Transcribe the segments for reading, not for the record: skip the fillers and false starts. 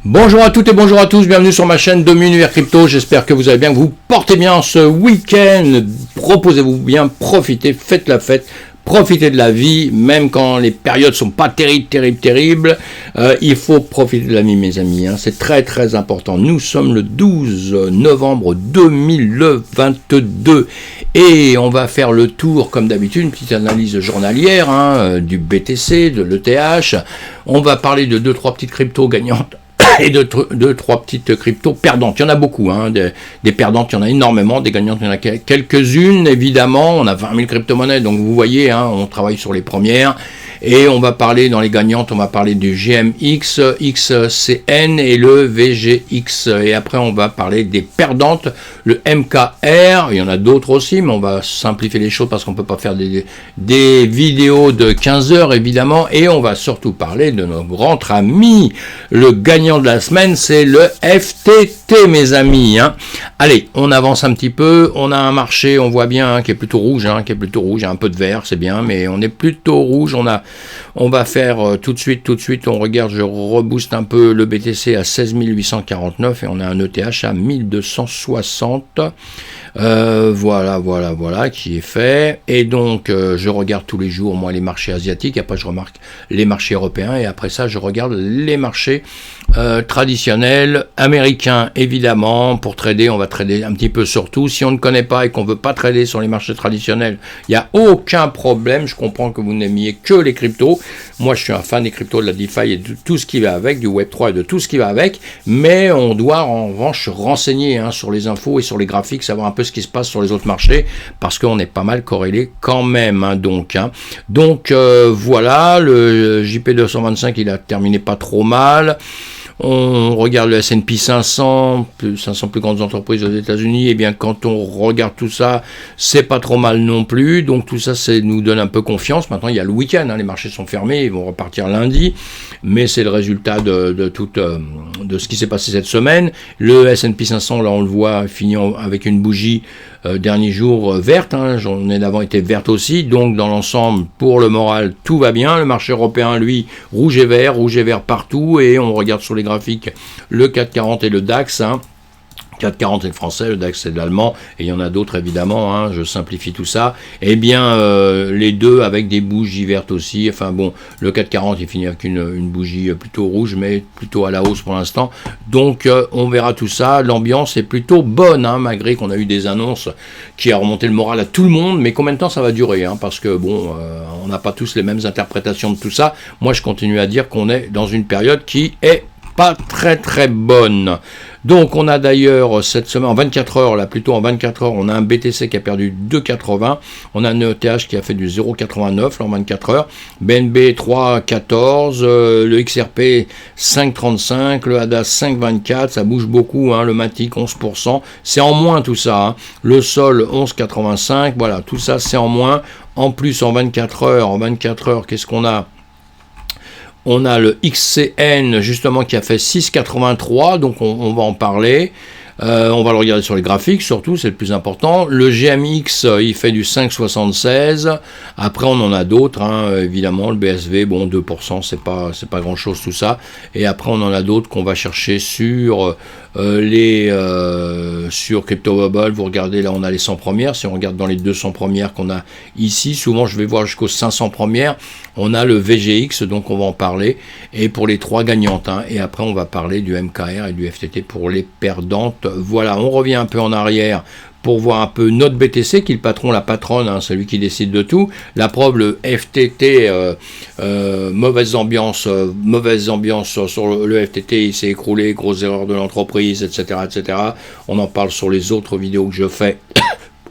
Bonjour à toutes et bonjour à tous, bienvenue sur ma chaîne Domu Univers Crypto, j'espère que vous allez bien, que vous portez bien ce week-end, reposez-vous bien, profitez, faites la fête, profitez de la vie, même quand les périodes sont pas terribles, il faut profiter de la vie mes amis, hein. C'est très important. Nous sommes le 12 novembre 2022 et on va faire le tour comme d'habitude, une petite analyse journalière du BTC, de l'ETH, on va parler de 2-3 petites cryptos gagnantes et de 2-3 petites cryptos perdantes. Il y en a beaucoup, des perdantes, il y en a énormément, des gagnantes, il y en a quelques-unes, évidemment. On a 20 000 crypto-monnaies, donc vous voyez, on travaille sur les premières. Et on va parler, dans les gagnantes, on va parler du GMX, XCN et le VGX. Et après, on va parler des perdantes, le MKR. Il y en a d'autres aussi, mais on va simplifier les choses parce qu'on ne peut pas faire des vidéos de 15 heures, évidemment. Et on va surtout parler de notre grand ami. Le gagnant de la semaine, c'est le FTT, mes amis. Allez, on avance un petit peu. On a un marché, on voit bien, qui est plutôt rouge, Il y a un peu de vert, c'est bien, mais on est plutôt rouge. On va faire tout de suite, on regarde, je rebooste un peu le BTC à 16 849 et on a un ETH à 1260. Voilà, qui est fait. Et donc, je regarde tous les jours, moi, les marchés asiatiques. Après, je remarque les marchés européens. Et après ça, je regarde les marchés traditionnels américains, évidemment. Pour trader, on va trader un petit peu sur tout. Si on ne connaît pas et qu'on veut pas trader sur les marchés traditionnels, il n'y a aucun problème. Je comprends que vous n'aimiez que les cryptos. Moi, je suis un fan des cryptos, de la DeFi et de tout ce qui va avec, du Web3 et de tout ce qui va avec. Mais on doit, en revanche, se renseigner sur les infos et sur les graphiques, savoir un peu ce qui se passe sur les autres marchés, parce qu'on est pas mal corrélé quand même, Donc, voilà, le JP225, il a terminé pas trop mal. On regarde le S&P 500 plus grandes entreprises aux États-Unis, et bien quand on regarde tout ça, c'est pas trop mal non plus. Donc tout ça, nous donne un peu confiance. Maintenant, il y a le week-end, les marchés sont fermés, ils vont repartir lundi, mais c'est le résultat de ce qui s'est passé cette semaine. Le S&P 500, là, on le voit, finit avec une bougie dernier jour verte, journée d'avant était verte aussi, donc dans l'ensemble, pour le moral, tout va bien. Le marché européen, lui, rouge et vert partout, et on regarde sur les graphiques le 440 et le DAX, 440 c'est le français, le DAX c'est de l'allemand, et il y en a d'autres évidemment, je simplifie tout ça, et bien les deux avec des bougies vertes aussi. Enfin bon, le 440 il finit avec une bougie plutôt rouge, mais plutôt à la hausse pour l'instant, donc on verra tout ça. L'ambiance est plutôt bonne, malgré qu'on a eu des annonces qui a remonté le moral à tout le monde, mais combien de temps ça va durer, parce que bon, on n'a pas tous les mêmes interprétations de tout ça. Moi je continue à dire qu'on est dans une période qui est pas très bonne. Donc on a d'ailleurs cette semaine, en 24 heures, on a un BTC qui a perdu 2,80, on a un ETH qui a fait du 0,89 en 24 heures, BNB 3,14, le XRP 5,35, le ADA 5,24, ça bouge beaucoup, le Matic 11%, c'est en moins tout ça, le Sol 11,85, voilà, tout ça c'est en moins. En plus en 24 heures, qu'est-ce qu'on a ? On a le XCN justement qui a fait 6,83, donc on va en parler. On va le regarder sur les graphiques, surtout, c'est le plus important. Le GMX, il fait du 5,76. Après, on en a d'autres, évidemment. Le BSV, bon, 2%, c'est pas grand-chose tout ça. Et après, on en a d'autres qu'on va chercher sur sur CryptoBubble. Vous regardez, là, on a les 100 premières. Si on regarde dans les 200 premières qu'on a ici, souvent, je vais voir jusqu'aux 500 premières. On a le VGX, donc on va en parler. Et pour les 3 gagnantes, et après, on va parler du MKR et du FTT pour les perdantes. Voilà, on revient un peu en arrière pour voir un peu notre BTC, qui est le patron, la patronne, celui qui décide de tout. La preuve, le FTT, mauvaise ambiance sur le FTT, il s'est écroulé, grosse erreur de l'entreprise, etc. On en parle sur les autres vidéos que je fais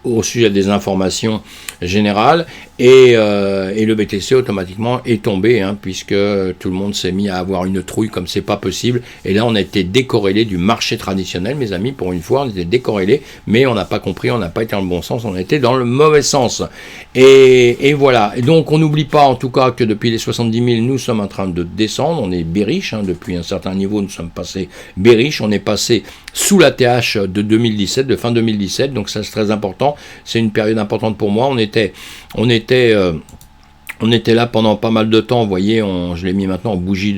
au sujet des informations générales, et le BTC automatiquement est tombé, puisque tout le monde s'est mis à avoir une trouille comme c'est pas possible, et là on a été décorrélé du marché traditionnel, mes amis, pour une fois on était décorrélé, mais on n'a pas compris, on n'a pas été dans le bon sens, on a été dans le mauvais sens, et voilà. Et donc on n'oublie pas en tout cas que depuis les 70 000 nous sommes en train de descendre, on est bearish, depuis un certain niveau nous sommes passés bearish, on est passé sous la TH de 2017, de fin 2017, donc ça c'est très important, c'est une période importante pour moi. On était là pendant pas mal de temps, vous voyez, je l'ai mis maintenant en bougie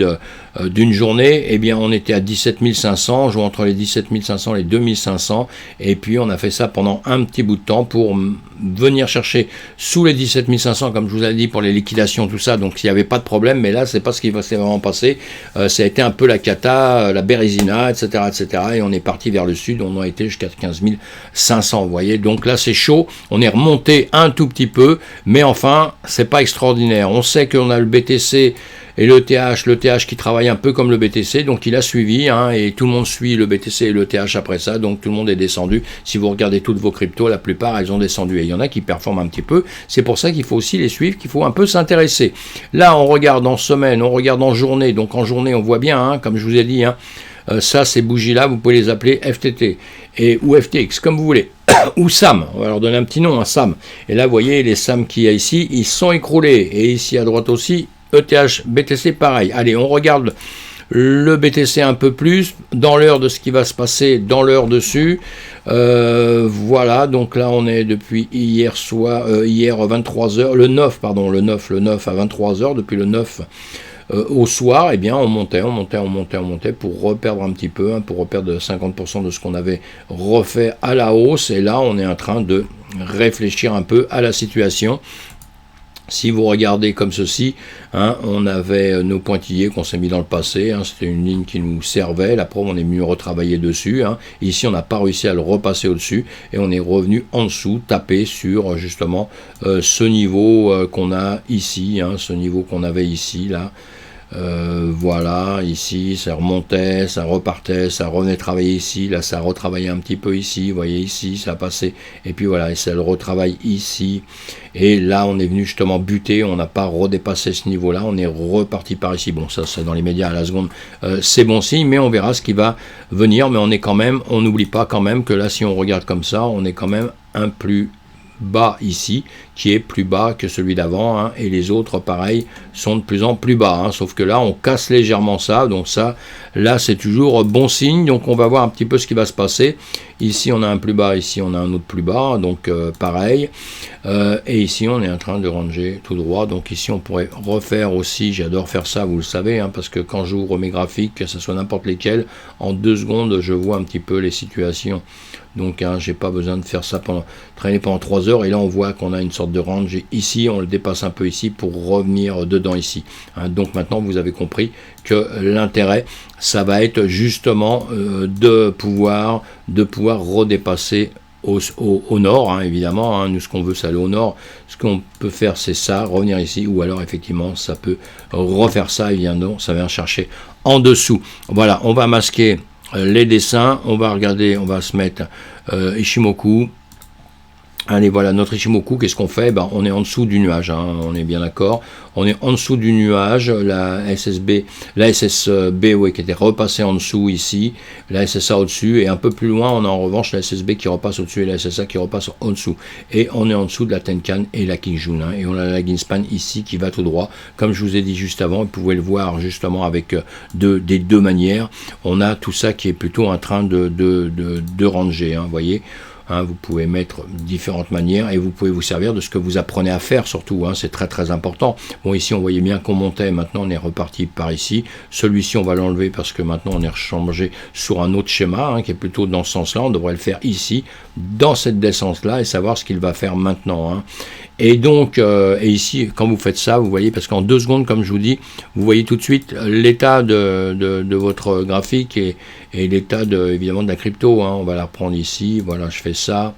d'une journée, eh bien on était à 17 500, jouant entre les 17 500 et les 2 500, et puis on a fait ça pendant un petit bout de temps pour venir chercher sous les 17 500, comme je vous avais dit, pour les liquidations, tout ça, donc il n'y avait pas de problème, mais là c'est pas ce qui s'est vraiment passé, ça a été un peu la cata, la Bérésina, etc., et on est parti vers le sud, on a été jusqu'à 15 500, vous voyez, donc là c'est chaud, on est remonté un tout petit peu, mais enfin c'est pas extraordinaire, on sait qu'on a le BTC et le TH qui travaille un peu comme le BTC, donc il a suivi, hein, et tout le monde suit le BTC et le TH après ça, donc tout le monde est descendu. Si vous regardez toutes vos cryptos, la plupart elles ont descendu, et il y en a qui performent un petit peu, c'est pour ça qu'il faut aussi les suivre, qu'il faut un peu s'intéresser. Là on regarde en semaine, on regarde en journée, donc en journée on voit bien, hein, comme je vous ai dit, hein, ça ces bougies là, vous pouvez les appeler FTT, ou FTX, comme vous voulez. Ou SAM, on va leur donner un petit nom, un SAM. Et là vous voyez les SAM qu'il y a ici, ils sont écroulés, et ici à droite aussi, ETH, BTC pareil. Allez, on regarde le BTC un peu plus, dans l'heure de ce qui va se passer, dans l'heure dessus. Voilà, donc là on est depuis hier 23h, le 9 à 23h, depuis le 9 au soir, eh bien on montait pour reperdre un petit peu, hein, pour reperdre 50% de ce qu'on avait refait à la hausse, et là on est en train de réfléchir un peu à la situation. Si vous regardez comme ceci, hein, on avait nos pointillés qu'on s'est mis dans le passé, hein, c'était une ligne qui nous servait, la preuve on est mieux retravaillé dessus, hein. Ici on n'a pas réussi à le repasser au-dessus, et on est revenu en dessous, taper sur justement ce niveau qu'on a ici, hein, ce niveau qu'on avait ici, là. Voilà, ici ça remontait, ça repartait, ça revenait travailler ici, là ça retravaillait un petit peu ici, vous voyez ici ça a passé, et puis voilà, et ça le retravaille ici, et là on est venu justement buter, on n'a pas redépassé ce niveau là, on est reparti par ici. Bon, ça c'est dans les médias à la seconde, c'est bon signe, mais on verra ce qui va venir, mais on est quand même, on n'oublie pas quand même que là si on regarde comme ça, on est quand même un plus bas ici, qui est plus bas que celui d'avant, hein, et les autres pareil sont de plus en plus bas, hein, sauf que là on casse légèrement ça, donc ça là c'est toujours bon signe, donc on va voir un petit peu ce qui va se passer. Ici on a un plus bas, ici on a un autre plus bas, donc pareil, et ici on est en train de ranger tout droit, donc ici on pourrait refaire aussi, j'adore faire ça, vous le savez, hein, parce que quand j'ouvre mes graphiques, que ce soit n'importe lesquels, en 2 secondes je vois un petit peu les situations, donc hein, j'ai pas besoin de faire ça traîner pendant 3 heures, et là on voit qu'on a une sorte de range ici, on le dépasse un peu ici pour revenir dedans ici, hein. Donc maintenant vous avez compris que l'intérêt ça va être justement de pouvoir redépasser au nord, hein, évidemment, hein. Nous ce qu'on veut c'est aller au nord, ce qu'on peut faire c'est ça, revenir ici, ou alors effectivement ça peut refaire ça, et bien non, ça vient chercher en dessous. Voilà, on va masquer les dessins, on va regarder, on va se mettre Ichimoku. Allez, voilà, notre Ichimoku, qu'est-ce qu'on fait? Ben, on est en dessous du nuage, hein, on est bien d'accord. On est en dessous du nuage, la SSB, ouais, qui était repassée en dessous ici, la SSA au-dessus, et un peu plus loin, on a en revanche la SSB qui repasse au-dessus et la SSA qui repasse en dessous. Et on est en dessous de la Tenkan et la Kijun, hein, et on a la Ginspan ici qui va tout droit. Comme je vous ai dit juste avant, vous pouvez le voir justement avec des deux manières. On a tout ça qui est plutôt en train de ranger, hein, vous voyez. Hein, vous pouvez mettre différentes manières, et vous pouvez vous servir de ce que vous apprenez à faire surtout, hein, c'est très très important. Bon, ici on voyait bien qu'on montait, maintenant on est reparti par ici. Celui-ci on va l'enlever parce que maintenant on est rechangé sur un autre schéma, hein, qui est plutôt dans ce sens là. On devrait le faire ici, dans cette descente là, et savoir ce qu'il va faire maintenant, hein. Et donc, et ici, quand vous faites ça, vous voyez, parce qu'en 2 secondes, comme je vous dis, vous voyez tout de suite l'état de votre graphique et l'état évidemment de la crypto, hein. On va la reprendre ici, voilà, je fais ça,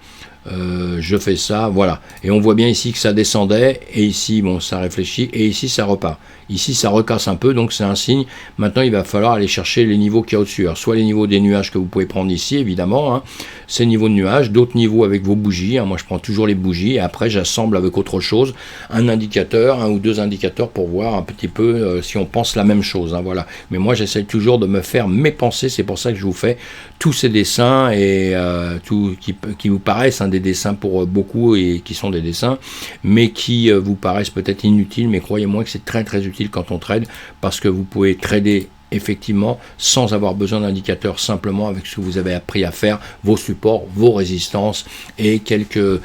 voilà. Et on voit bien ici que ça descendait, et ici, bon, ça réfléchit, et ici, ça repart. Ici, ça recasse un peu, donc c'est un signe. Maintenant, il va falloir aller chercher les niveaux qu'il y a au-dessus. Alors, soit les niveaux des nuages que vous pouvez prendre ici, évidemment, hein, ces niveaux de nuages, d'autres niveaux avec vos bougies, hein. Moi, je prends toujours les bougies, et après, j'assemble avec autre chose, un indicateur, 1 ou 2 indicateurs pour voir un petit peu si on pense la même chose, hein, voilà. Mais moi, j'essaie toujours de me faire mes pensées, c'est pour ça que je vous fais tous ces dessins, et tout qui vous paraissent, hein, des dessins pour beaucoup, et qui sont des dessins, mais qui vous paraissent peut-être inutiles, mais croyez-moi que c'est très très utile quand on trade, parce que vous pouvez trader effectivement, sans avoir besoin d'indicateur, simplement avec ce que vous avez appris à faire, vos supports, vos résistances et quelques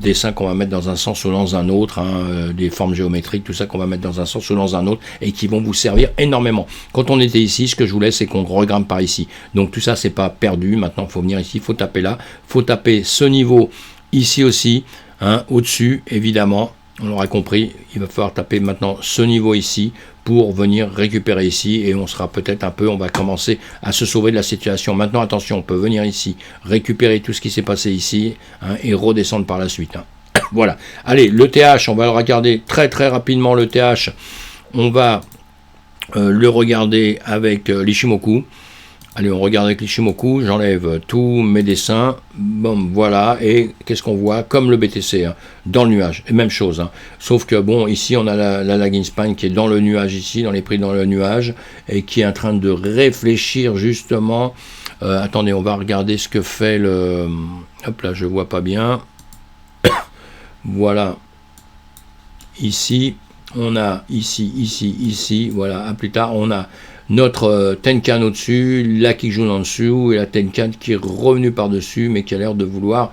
dessins qu'on va mettre dans un sens ou dans un autre, hein, des formes géométriques, tout ça qu'on va mettre dans un sens ou dans un autre et qui vont vous servir énormément. Quand on était ici, ce que je voulais, c'est qu'on regrimpe par ici. Donc tout ça, c'est pas perdu. Maintenant, il faut venir ici, il faut taper là, il faut taper ce niveau ici aussi, hein, au-dessus, évidemment. On l'aura compris, il va falloir taper maintenant ce niveau ici pour venir récupérer ici et on sera peut-être on va commencer à se sauver de la situation. Maintenant, attention, on peut venir ici, récupérer tout ce qui s'est passé ici, hein, et redescendre par la suite. Hein. Voilà. Allez, le TH, on va le regarder très très rapidement. Le TH, on va le regarder avec l'Ishimoku. Allez, on regarde avec l'Ishimoku, j'enlève tous mes dessins, bon, voilà, et qu'est-ce qu'on voit? Comme le BTC, hein, dans le nuage, et même chose, hein, sauf que, bon, ici, on a la lagging spine qui est dans le nuage ici, dans les prix dans le nuage, et qui est en train de réfléchir, justement, attendez, on va regarder ce que fait le, hop là, je vois pas bien, voilà, ici, on a, ici, voilà, à plus tard, on a notre Tenkan au-dessus, la Kijun en dessous, et la Tenkan qui est revenue par-dessus, mais qui a l'air de vouloir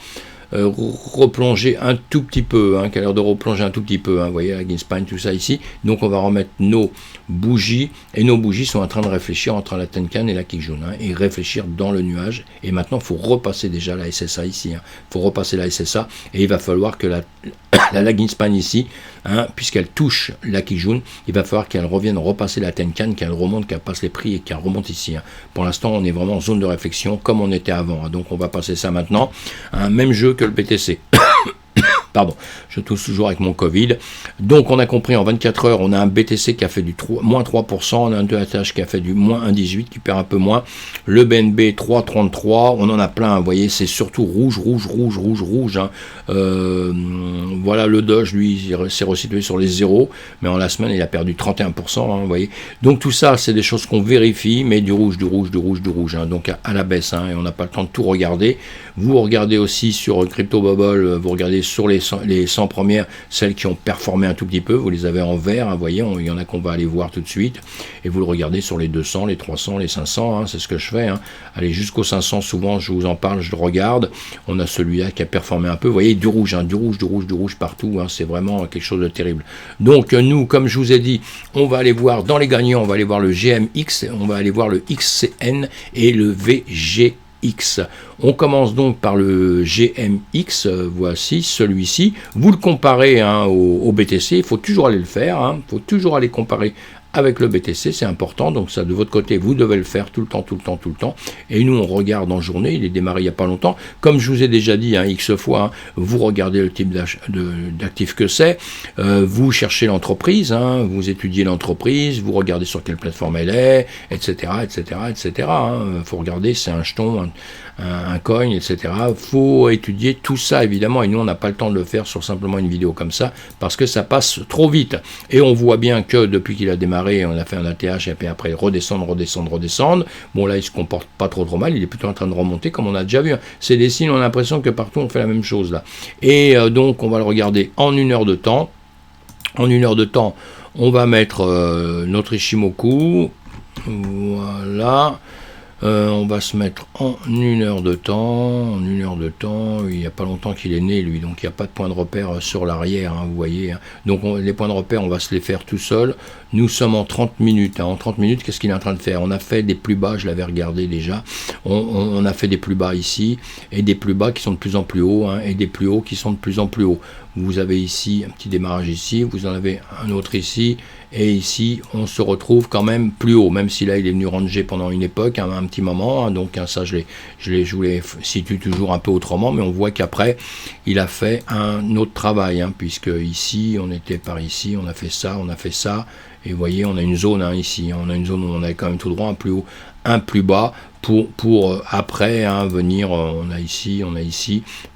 replonger un tout petit peu, hein, qui a l'air de replonger un tout petit peu, hein, vous voyez, la Ginspine, tout ça ici. Donc on va remettre nos bougies, et nos bougies sont en train de réfléchir entre la Tenkan et la Kijun, hein, et réfléchir dans le nuage. Et maintenant, il faut repasser déjà la SSA ici, il faut repasser la SSA, et il va falloir que la lagging spine ici, hein, puisqu'elle touche la Kijun, il va falloir qu'elle revienne repasser la Tenkan, qu'elle remonte, qu'elle passe les prix et qu'elle remonte ici. Hein. Pour l'instant, on est vraiment en zone de réflexion comme on était avant. Hein. Donc on va passer ça maintenant. Hein, même jeu que le BTC. Pardon, je tousse toujours avec mon Covid. Donc on a compris, en 24 heures, on a un BTC qui a fait du moins 3%, on a un 2ATH qui a fait du moins 1,18, qui perd un peu moins. Le BNB 3,33, on en a plein, vous voyez, c'est surtout rouge. Hein. Voilà, le Doge, lui, s'est resitué sur les zéros, mais en la semaine, il a perdu 31%, hein, vous voyez. Donc tout ça, c'est des choses qu'on vérifie, mais du rouge, hein, donc à la baisse, hein, et on n'a pas le temps de tout regarder. Vous regardez aussi sur Crypto Bubble, vous regardez sur les 100 premières, celles qui ont performé un tout petit peu, vous les avez en vert, hein, vous voyez, il y en a qu'on va aller voir tout de suite, et vous le regardez sur les 200, les 300, les 500, hein, c'est ce que je fais, hein. Allez, jusqu'aux 500, souvent je vous en parle, je le regarde, on a celui-là qui a performé un peu, vous voyez, du rouge, hein, du rouge partout, hein, c'est vraiment quelque chose de terrible. Donc nous, comme je vous ai dit, on va aller voir, dans les gagnants, on va aller voir le GMX, on va aller voir le XCN et le VGX. On commence donc par le GMX, voici celui-ci. Vous le comparez, hein, au BTC, il faut toujours aller le faire, hein, il faut toujours aller comparer avec le BTC, c'est important, donc ça de votre côté, vous devez le faire tout le temps, et nous on regarde en journée, il est démarré il n'y a pas longtemps, comme je vous ai déjà dit, hein, X fois, hein, vous regardez le type d'actif que c'est, vous cherchez l'entreprise, hein, vous étudiez l'entreprise, vous regardez sur quelle plateforme elle est, etc., hein, faut regarder, c'est un jeton, un coin, etc. Faut étudier tout ça, évidemment, et nous, on n'a pas le temps de le faire sur simplement une vidéo comme ça, parce que ça passe trop vite. Et on voit bien que depuis qu'il a démarré, on a fait un ATH, et puis après, redescendre. Bon, là, il se comporte pas trop mal, il est plutôt en train de remonter, comme on a déjà vu. C'est des signes, on a l'impression que partout, on fait la même chose, là. Et donc, on va le regarder en 1 heure de temps. En 1 heure de temps, on va mettre notre Ishimoku. Voilà. On va se mettre en 1 heure de temps, il n'y a pas longtemps qu'il est né lui, donc il n'y a pas de point de repère sur l'arrière, hein, vous voyez, hein. Donc les points de repère, on va se les faire tout seul. Nous sommes en 30 minutes, hein. En 30 minutes, qu'est-ce qu'il est en train de faire? On a fait des plus bas, je l'avais regardé déjà, on a fait des plus bas ici, et des plus bas qui sont de plus en plus hauts, hein, et des plus hauts qui sont de plus en plus hauts. Vous avez ici un petit démarrage ici, vous en avez un autre ici, et ici on se retrouve quand même plus haut, même si là il est venu ranger pendant une époque, hein, un petit moment, hein, donc hein, ça je vous les situe toujours un peu autrement, mais on voit qu'après il a fait un autre travail, hein, puisque ici on était par ici, on a fait ça, et vous voyez on a une zone, hein, ici, on a une zone où on a quand même tout droit un plus haut, un plus bas, pour après, hein, venir, on a ici,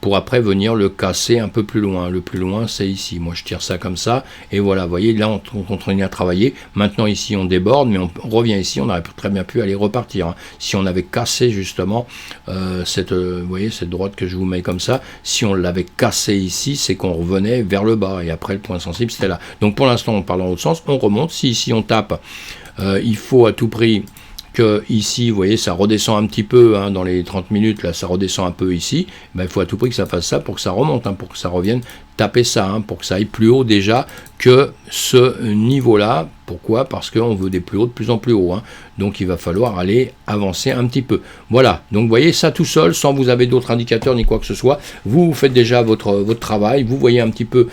pour après venir le casser un peu plus loin. Le plus loin, c'est ici. Moi, je tire ça comme ça, et voilà, vous voyez, là, on continue à travailler. Maintenant, ici, on déborde, mais on revient ici, on aurait très bien pu aller repartir. Hein. Si on avait cassé, justement, vous voyez, cette droite que je vous mets comme ça, si on l'avait cassé ici, c'est qu'on revenait vers le bas, et après, le point sensible, c'était là. Donc, pour l'instant, on parle dans l'autre sens, on remonte. Si ici, on tape il faut à tout prix que ici, vous voyez, ça redescend un petit peu, hein, dans les 30 minutes, là, ça redescend un peu ici, ben, il faut à tout prix que ça fasse ça pour que ça remonte, hein, pour que ça revienne taper ça, hein, pour que ça aille plus haut déjà que ce niveau-là. Pourquoi? Parce qu'on veut des plus hauts de plus en plus haut, hein. Donc il va falloir aller avancer un petit peu. Voilà, donc vous voyez ça tout seul, sans vous avez d'autres indicateurs ni quoi que ce soit. Vous faites déjà votre travail, vous voyez un petit peu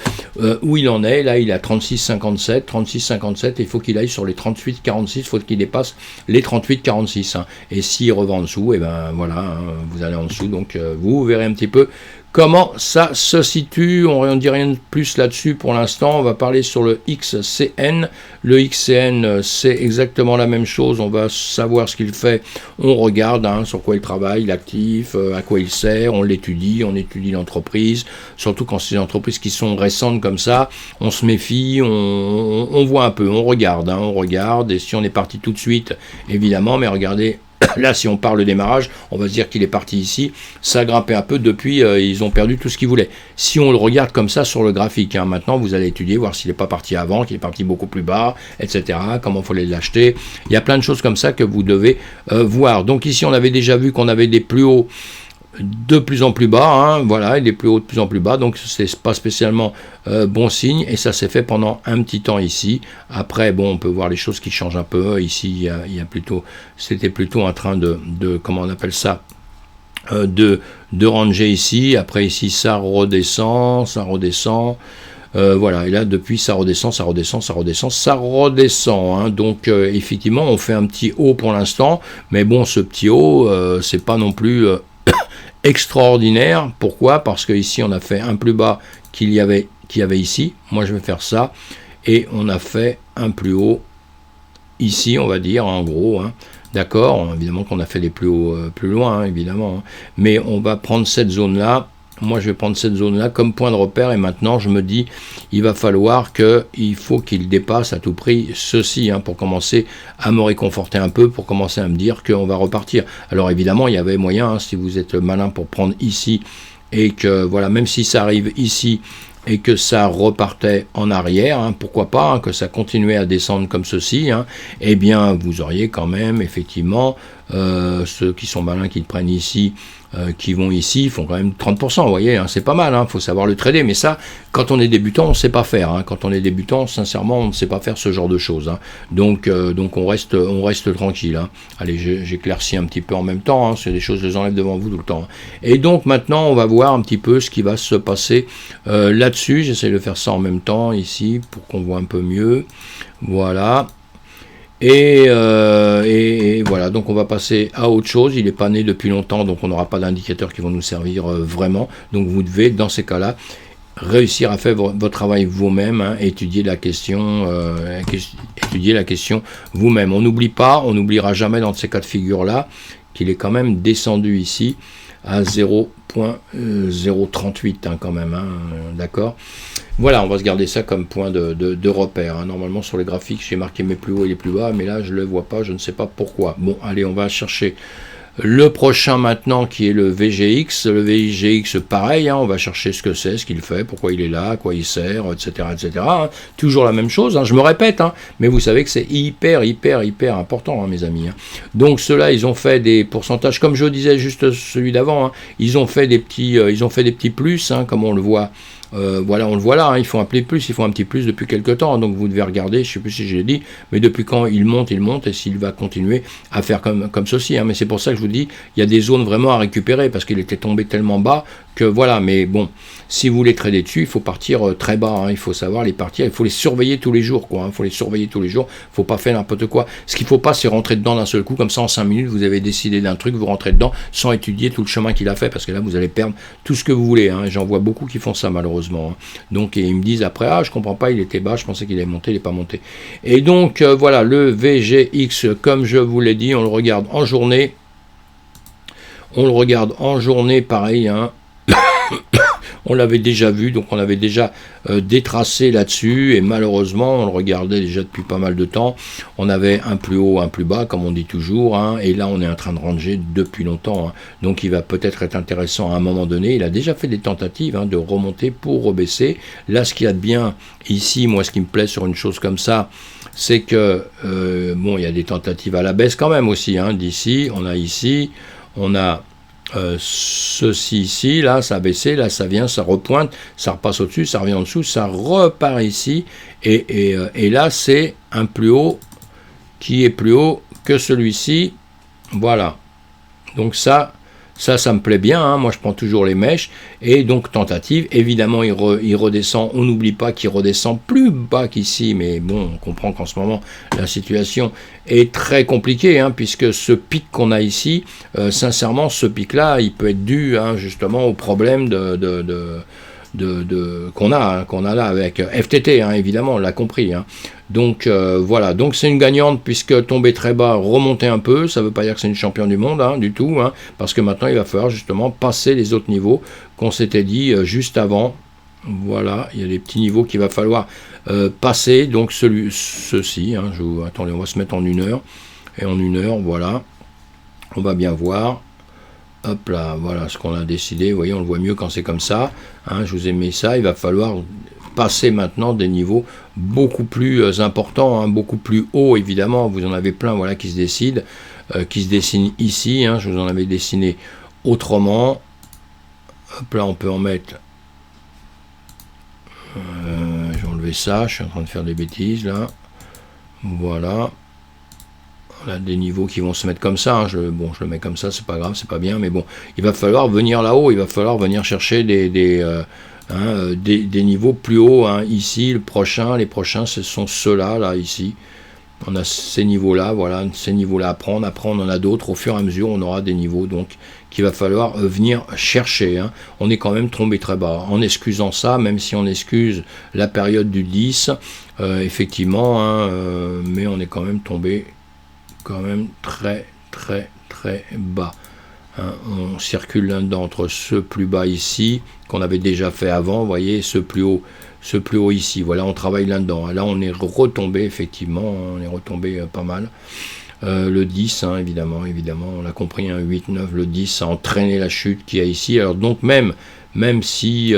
où il en est. Là, il est à 36,57, 36,57, il faut qu'il aille sur les 38,46, il faut qu'il dépasse les 38,46. Hein. Et s'il revend en dessous, et ben voilà, hein, vous allez en dessous. Donc vous verrez un petit peu comment ça se situe. On ne dit rien de plus là-dessus pour l'instant. On va parler sur le XCN. Le XCN, c'est exactement la même chose. On va savoir ce qu'il fait. On regarde, hein, sur quoi il travaille, l'actif, à quoi il sert. On l'étudie, on étudie l'entreprise. Surtout quand c'est des entreprises qui sont récentes comme ça, on se méfie, on voit un peu, on regarde, hein, on regarde. Et si on est parti tout de suite, évidemment, mais regardez. Là, si on parle de démarrage, on va se dire qu'il est parti ici, ça a grimpé un peu, depuis, ils ont perdu tout ce qu'ils voulaient. Si on le regarde comme ça sur le graphique, hein, maintenant, vous allez étudier, voir s'il n'est pas parti avant, qu'il est parti beaucoup plus bas, etc., comment il faut l'acheter. Il y a plein de choses comme ça que vous devez voir. Donc ici, on avait déjà vu qu'on avait des plus hauts de plus en plus bas, hein, voilà, il est plus haut de plus en plus bas, donc c'est pas spécialement bon signe, et ça s'est fait pendant un petit temps ici. Après, bon, on peut voir les choses qui changent un peu. Ici, il y a plutôt, c'était plutôt en train de comment on appelle ça, de ranger ici. Après ici, ça redescend, voilà, et là depuis ça redescend, hein. Donc effectivement, on fait un petit haut pour l'instant, mais bon, ce petit haut, c'est pas non plus extraordinaire. Pourquoi? Parce que ici on a fait un plus bas qu'il y avait ici. Moi je vais faire ça, et on a fait un plus haut ici, on va dire, en gros, hein. D'accord, évidemment qu'on a fait les plus hauts plus loin, hein, évidemment, hein. Mais on va prendre cette zone là. Moi, je vais prendre cette zone-là comme point de repère, et maintenant, je me dis, il va falloir il faut qu'il dépasse à tout prix ceci, hein, pour commencer à me réconforter un peu, pour commencer à me dire qu'on va repartir. Alors, évidemment, il y avait moyen, hein, si vous êtes malin, pour prendre ici, et que, voilà, même si ça arrive ici, et que ça repartait en arrière, hein, pourquoi pas, hein, que ça continuait à descendre comme ceci, hein, eh bien, vous auriez quand même, effectivement, ceux qui sont malins, qui le prennent ici, qui vont ici, font quand même 30%, vous voyez, hein, c'est pas mal, hein, faut savoir le trader, mais ça, quand on est débutant, on ne sait pas faire, hein, quand on est débutant, sincèrement, on ne sait pas faire ce genre de choses, hein. Donc on reste tranquille, hein. Allez, j'éclaircis un petit peu en même temps, hein, c'est des choses que je les enlève devant vous tout le temps, hein. Et donc maintenant, on va voir un petit peu ce qui va se passer là-dessus. J'essaie de faire ça en même temps, ici, pour qu'on voit un peu mieux, voilà. Et voilà, donc on va passer à autre chose. Il n'est pas né depuis longtemps, donc on n'aura pas d'indicateurs qui vont nous servir vraiment. Donc vous devez, dans ces cas-là, réussir à faire votre travail vous-même, hein, étudier la question vous-même. On n'oubliera jamais dans ces cas de figure-là qu'il est quand même descendu ici à 0.038, hein, quand même, hein, d'accord. Voilà, on va se garder ça comme point de repère, hein. Normalement sur les graphiques j'ai marqué mes plus hauts et les plus bas, mais là je ne le vois pas, je ne sais pas pourquoi. Bon, allez, on va chercher le prochain maintenant, qui est le VGX. Le VGX, pareil, hein, on va chercher ce que c'est, ce qu'il fait, pourquoi il est là, à quoi il sert, etc. etc. Hein. Toujours la même chose, hein, je me répète, hein, mais vous savez que c'est hyper important, hein, mes amis, hein. Donc ceux-là, ils ont fait des pourcentages, comme je disais juste celui d'avant, hein, ils ont fait des petits plus, hein, comme on le voit. Voilà, on le voit là, hein, ils font un petit plus depuis quelques temps, donc vous devez regarder, je ne sais plus si je l'ai dit, mais depuis quand il monte, et s'il va continuer à faire comme ceci, hein. Mais c'est pour ça que je vous dis, il y a des zones vraiment à récupérer, parce qu'il était tombé tellement bas, que voilà, mais bon, si vous voulez trader dessus, il faut partir très bas, hein, il faut savoir les partir, il faut les surveiller tous les jours, quoi, hein, il faut les surveiller tous les jours, il ne faut pas faire n'importe quoi. Ce qu'il ne faut pas, c'est rentrer dedans d'un seul coup, comme ça en 5 minutes, vous avez décidé d'un truc, vous rentrez dedans, sans étudier tout le chemin qu'il a fait, parce que là, vous allez perdre tout ce que vous voulez, hein. J'en vois beaucoup qui font ça, malheureusement, hein. Donc, et ils me disent après, ah, je comprends pas, il était bas, je pensais qu'il allait monter, il n'est pas monté. Et donc, voilà, le VGX, comme je vous l'ai dit, on le regarde en journée, pareil, hein. on l'avait déjà vu, donc on avait déjà détracé là-dessus, et malheureusement, on le regardait déjà depuis pas mal de temps, on avait un plus haut, un plus bas, comme on dit toujours, hein, et là on est en train de ranger depuis longtemps, hein, donc il va peut-être être intéressant à un moment donné. Il a déjà fait des tentatives de remonter pour rebaisser. Là, ce qu'il y a de bien ici, moi ce qui me plaît sur une chose comme ça, c'est que, bon, il y a des tentatives à la baisse quand même aussi, d'ici, on a ceci ici, là ça a baissé, là ça vient, ça repointe, ça repasse au-dessus, ça revient en dessous, ça repart ici, et là c'est un plus haut qui est plus haut que celui-ci, voilà. Donc ça me plaît bien, moi je prends toujours les mèches, et donc tentative, évidemment il redescend, on n'oublie pas qu'il redescend plus bas qu'ici, mais bon, on comprend qu'en ce moment la situation est très compliquée, puisque ce pic qu'on a ici, sincèrement ce pic là, il peut être dû justement au problème qu'on a là avec FTT, évidemment, on l'a compris. Donc voilà, donc c'est une gagnante puisque tomber très bas, remonter un peu, ça ne veut pas dire que c'est une championne du monde du tout, parce que maintenant il va falloir justement passer les autres niveaux qu'on s'était dit juste avant. Voilà, il y a des petits niveaux qu'il va falloir passer, donc ceci, attendez, on va se mettre en 1 heure, et en 1 heure, voilà, on va bien voir. Hop là, voilà ce qu'on a décidé. Vous voyez, on le voit mieux quand c'est comme ça. Je vous ai mis ça. Il va falloir passer maintenant des niveaux beaucoup plus importants, beaucoup plus hauts, évidemment. Vous en avez plein, voilà, qui se décident, qui se dessinent ici. Je vous en avais dessiné autrement. Hop là, on peut en mettre. J'ai enlevé ça. Je suis en train de faire des bêtises là. Voilà. On a des niveaux qui vont se mettre comme ça, je le mets comme ça, c'est pas grave, c'est pas bien, mais bon, il va falloir venir là-haut, il va falloir venir chercher des niveaux plus hauts, ici, les prochains, ce sont ceux-là, là, ici, on a ces niveaux-là, voilà, ces niveaux-là à prendre, après on en a d'autres, au fur et à mesure, on aura des niveaux, donc, qu'il va falloir venir chercher, on est quand même tombé très bas, en excusant ça, même si on excuse la période du 10, effectivement, mais on est quand même tombé très très très bas. On circule là-dedans entre ce plus bas ici qu'on avait déjà fait avant, vous voyez, ce plus haut ici, voilà, on travaille là-dedans. Là on est retombé, effectivement, on est retombé pas mal. Le 10, évidemment, on l'a compris, 8, 9, le 10, ça a entraîné la chute qu'il y a ici. Alors donc même si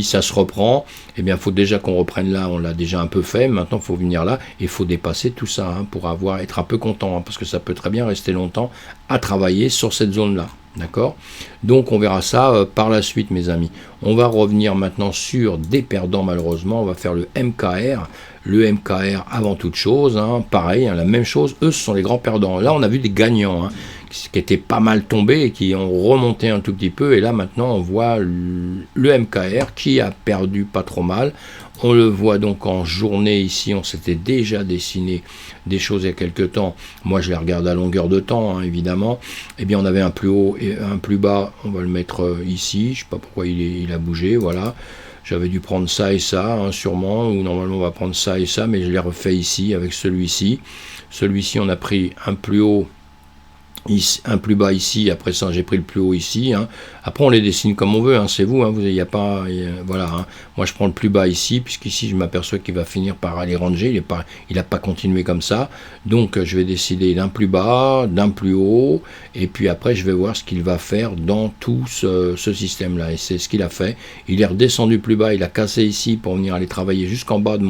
ça se reprend, eh bien, il faut déjà qu'on reprenne là, on l'a déjà un peu fait, maintenant il faut venir là, et il faut dépasser tout ça, pour être un peu content, parce que ça peut très bien rester longtemps à travailler sur cette zone-là, d'accord? Donc on verra ça par la suite, mes amis. On va revenir maintenant sur des perdants, malheureusement, on va faire le MKR. Le MKR avant toute chose, pareil, la même chose, eux ce sont les grands perdants. Là on a vu des gagnants, qui étaient pas mal tombés et qui ont remonté un tout petit peu, et là maintenant on voit le MKR qui a perdu pas trop mal. On le voit donc en journée ici, on s'était déjà dessiné des choses il y a quelques temps, moi je les regarde à longueur de temps, évidemment. Eh bien on avait un plus haut et un plus bas, on va le mettre ici, je sais pas pourquoi il a bougé, voilà. J'avais dû prendre ça et ça, sûrement, ou normalement on va prendre ça et ça, mais je l'ai refait ici avec celui-ci. Celui-ci, on a pris un plus haut, ici, un plus bas ici, après ça j'ai pris le plus haut ici. Après on les dessine comme on veut, c'est vous, il n'y a pas, voilà. Moi je prends le plus bas ici, puisqu'ici je m'aperçois qu'il va finir par aller ranger, il n'a pas continué comme ça. Donc je vais décider d'un plus bas, d'un plus haut, et puis après je vais voir ce qu'il va faire dans tout ce système-là. Et c'est ce qu'il a fait. Il est redescendu plus bas, il a cassé ici pour venir aller travailler jusqu'en bas de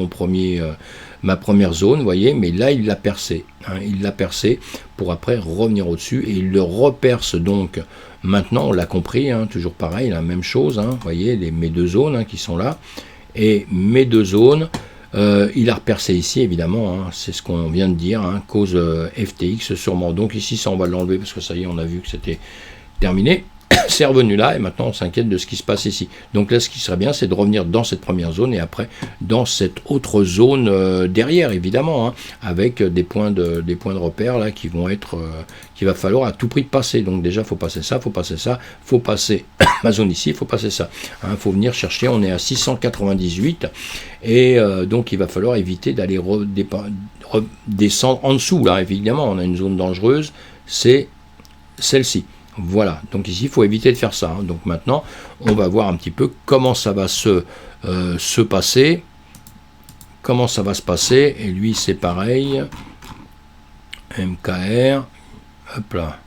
ma première zone, vous voyez, mais là il l'a percé, il l'a percé pour après revenir au-dessus, et il le reperce donc maintenant, on l'a compris, toujours pareil, la même chose, vous voyez, mes deux zones qui sont là, et mes deux zones, il a repercé ici, évidemment, c'est ce qu'on vient de dire, cause FTX sûrement, donc ici ça on va l'enlever parce que ça y est, on a vu que c'était terminé. C'est revenu là, et maintenant on s'inquiète de ce qui se passe ici. Donc là, ce qui serait bien, c'est de revenir dans cette première zone, et après dans cette autre zone derrière, évidemment, avec des points de repère là qui vont être, qu'il va falloir à tout prix de passer. Donc déjà, faut passer ça, faut passer ma zone ici, faut passer ça. Faut venir chercher. On est à 698, et donc il va falloir éviter d'aller redescendre en dessous. Là, évidemment, on a une zone dangereuse, c'est celle-ci. Voilà, donc ici il faut éviter de faire ça, hein. Donc maintenant on va voir un petit peu comment ça va se passer, comment ça va se passer, et lui c'est pareil, MKR, hop là,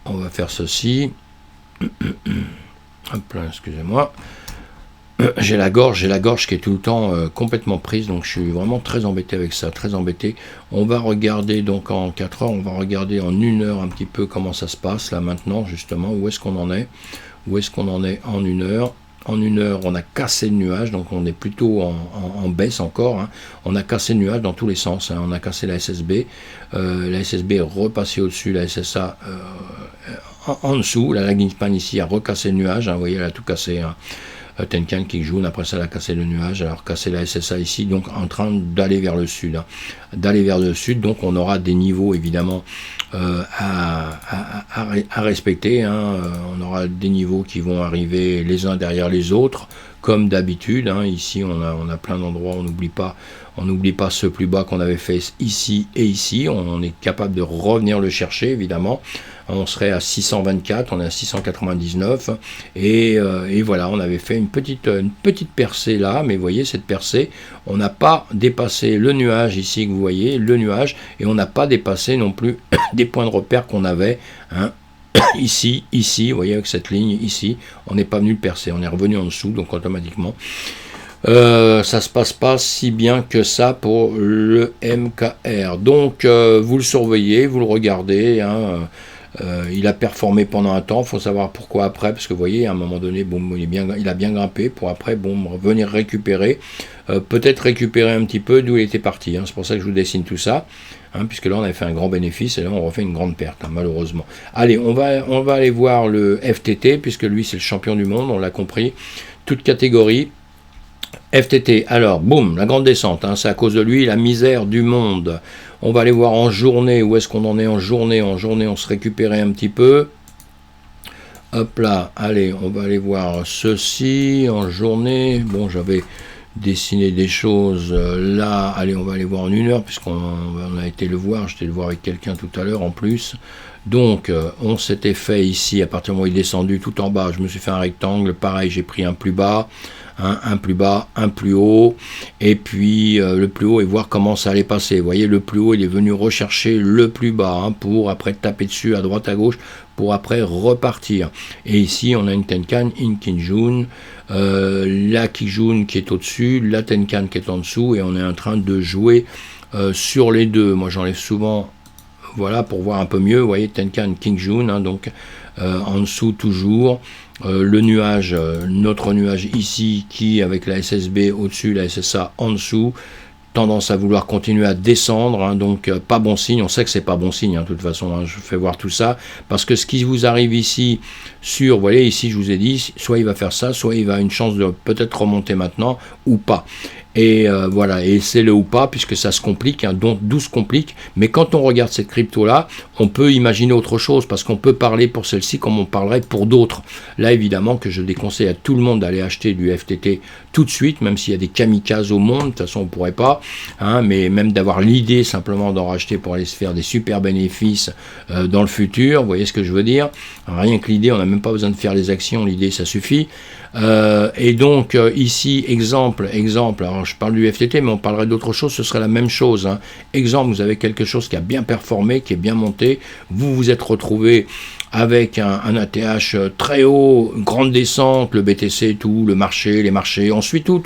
on va faire ceci, hop là, excusez-moi, j'ai la gorge qui est tout le temps complètement prise, donc je suis vraiment très embêté avec ça, très embêté. On va regarder donc en 4 heures, on va regarder en 1 heure un petit peu comment ça se passe là maintenant, justement, où est-ce qu'on en est, en 1 heure. En 1 heure, on a cassé le nuage, donc on est plutôt en baisse encore, hein. On a cassé le nuage dans tous les sens, hein. On a cassé la SSB, est repassée au-dessus, la SSA en dessous, la lagging span ici a recassé le nuage, hein. Vous voyez, elle a tout cassé, hein. Tenkan qui joue, après ça elle a cassé le nuage, alors cassé la SSA ici, donc en train d'aller vers le sud, hein. Donc on aura des niveaux évidemment à respecter, hein. On aura des niveaux qui vont arriver les uns derrière les autres, comme d'habitude, hein. Ici on a plein d'endroits, on n'oublie pas ce plus bas qu'on avait fait ici et ici, on est capable de revenir le chercher évidemment. On serait à 624, on est à 699, et voilà, on avait fait une petite percée là, mais vous voyez cette percée, on n'a pas dépassé le nuage ici que vous voyez, le nuage, et on n'a pas dépassé non plus des points de repère qu'on avait, hein, ici, vous voyez avec cette ligne ici, on n'est pas venu le percer, on est revenu en dessous, donc automatiquement. Ça se passe pas si bien que ça pour le MKR, donc vous le surveillez, vous le regardez, hein. Il a performé pendant un temps, il faut savoir pourquoi après, parce que vous voyez, à un moment donné, bon, il a bien grimpé, pour après, bon, venir récupérer, peut-être récupérer un petit peu d'où il était parti, hein. C'est pour ça que je vous dessine tout ça, hein, puisque là on avait fait un grand bénéfice, et là on refait une grande perte, hein, malheureusement. Allez, on va aller voir le FTT, puisque lui c'est le champion du monde, on l'a compris, toute catégorie. FTT, alors, boum, la grande descente, hein, c'est à cause de lui, la misère du monde. On va aller voir en journée, où est-ce qu'on en est en journée. En journée, on se récupérait un petit peu. Hop là, allez, on va aller voir ceci en journée. Bon, j'avais dessiné des choses là. Allez, on va aller voir en 1 heure, puisqu'on a été le voir. J'étais le voir avec quelqu'un tout à l'heure en plus. Donc, on s'était fait ici, à partir du moment où il est descendu tout en bas, je me suis fait un rectangle. Pareil, j'ai pris un plus bas. Un plus bas, un plus haut, et puis le plus haut et voir comment ça allait passer. Vous voyez, le plus haut, il est venu rechercher le plus bas, hein, pour après taper dessus à droite à gauche, pour après repartir. Et ici, on a une Tenkan, une Kijun, la Kijun qui est au-dessus, la Tenkan qui est en dessous, et on est en train de jouer sur les deux. Moi, j'enlève souvent, voilà, pour voir un peu mieux. Vous voyez, Tenkan, Kijun, hein, donc en dessous toujours. Le nuage, notre nuage ici, qui avec la SSB au-dessus, la SSA en dessous, tendance à vouloir continuer à descendre, hein, donc pas bon signe, on sait que c'est pas bon signe, hein, de toute façon, hein, je fais voir tout ça, parce que ce qui vous arrive ici, vous voyez, ici je vous ai dit, soit il va faire ça, soit il va une chance de peut-être remonter maintenant, ou pas. Et voilà, et c'est le ou pas, puisque ça se complique, hein, donc d'où se complique, mais quand on regarde cette crypto-là, on peut imaginer autre chose, parce qu'on peut parler pour celle-ci comme on parlerait pour d'autres. Là, évidemment, que je déconseille à tout le monde d'aller acheter du FTT tout de suite, même s'il y a des kamikazes au monde, de toute façon, on ne pourrait pas, hein, mais même d'avoir l'idée simplement d'en racheter pour aller se faire des super bénéfices dans le futur, vous voyez ce que je veux dire? Rien que l'idée, on n'a même pas besoin de faire les actions, l'idée, ça suffit. Et donc ici exemple, alors je parle du FTT mais on parlerait d'autre chose, ce serait la même chose, hein. Exemple, vous avez quelque chose qui a bien performé, qui est bien monté, vous vous êtes retrouvé avec un ATH très haut, grande descente, le BTC, tout, le marché, les marchés, ensuite tout,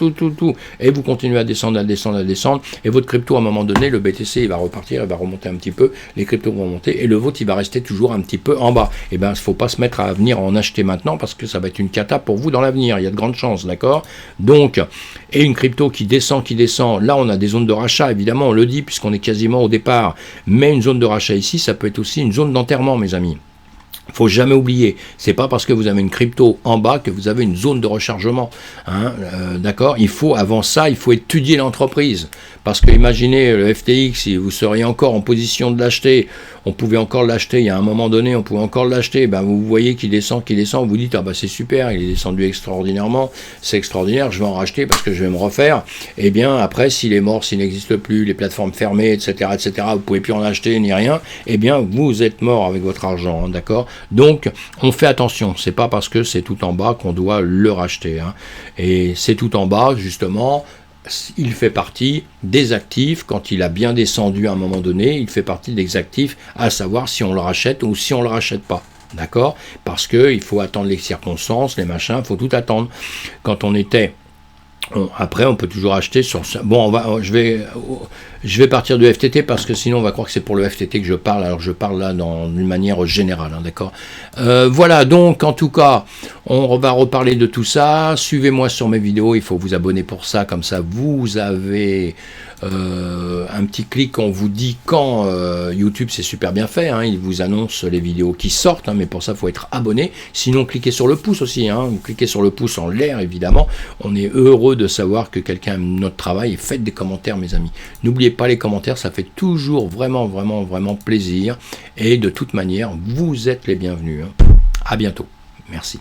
et vous continuez à descendre, et votre crypto à un moment donné, le BTC il va repartir, il va remonter un petit peu, les cryptos vont monter, et le vôtre il va rester toujours un petit peu en bas. Et ben il ne faut pas se mettre à venir en acheter maintenant, parce que ça va être une cata pour vous dans l'avenir, il y a de grandes chances, d'accord? Donc, et une crypto qui descend, là on a des zones de rachat, évidemment, on le dit, puisqu'on est quasiment au départ, mais une zone de rachat ici, ça peut être aussi une zone d'enterrement, mes amis. Faut jamais oublier, c'est pas parce que vous avez une crypto en bas que vous avez une zone de rechargement, hein, d'accord? Il faut, avant ça, il faut étudier l'entreprise, parce que imaginez le FTX, si vous seriez encore en position de l'acheter, on pouvait encore l'acheter, il y a un moment donné, on pouvait encore l'acheter, ben vous voyez qu'il descend, vous vous dites, ah bah c'est super, il est descendu extraordinairement, c'est extraordinaire, je vais en racheter parce que je vais me refaire. Et bien après, s'il est mort, s'il n'existe plus, les plateformes fermées, etc., vous pouvez plus en acheter ni rien, et bien vous êtes mort avec votre argent, hein, d'accord? Donc on fait attention, c'est pas parce que c'est tout en bas qu'on doit le racheter, hein. Et c'est tout en bas, justement, il fait partie des actifs, quand il a bien descendu à un moment donné, il fait partie des actifs à savoir si on le rachète ou si on le rachète pas. D'accord? Parce qu'il faut attendre les circonstances, les machins, il faut tout attendre. Quand on était... après, on peut toujours acheter sur... Bon, je vais partir du FTT parce que sinon on va croire que c'est pour le FTT que je parle. Alors je parle là d'une manière générale, hein, d'accord. Voilà, donc en tout cas, on va reparler de tout ça. Suivez-moi sur mes vidéos, il faut vous abonner pour ça. Comme ça, vous avez un petit clic, on vous dit quand YouTube, c'est super bien fait, hein, il vous annonce les vidéos qui sortent, hein, mais pour ça, il faut être abonné. Sinon, cliquez sur le pouce aussi, hein, cliquez sur le pouce en l'air, évidemment. On est heureux de savoir que quelqu'un aime notre travail et faites des commentaires, mes amis. N'oubliez pas les commentaires, ça fait toujours vraiment plaisir. Et de toute manière, vous êtes les bienvenus, hein. À bientôt. Merci.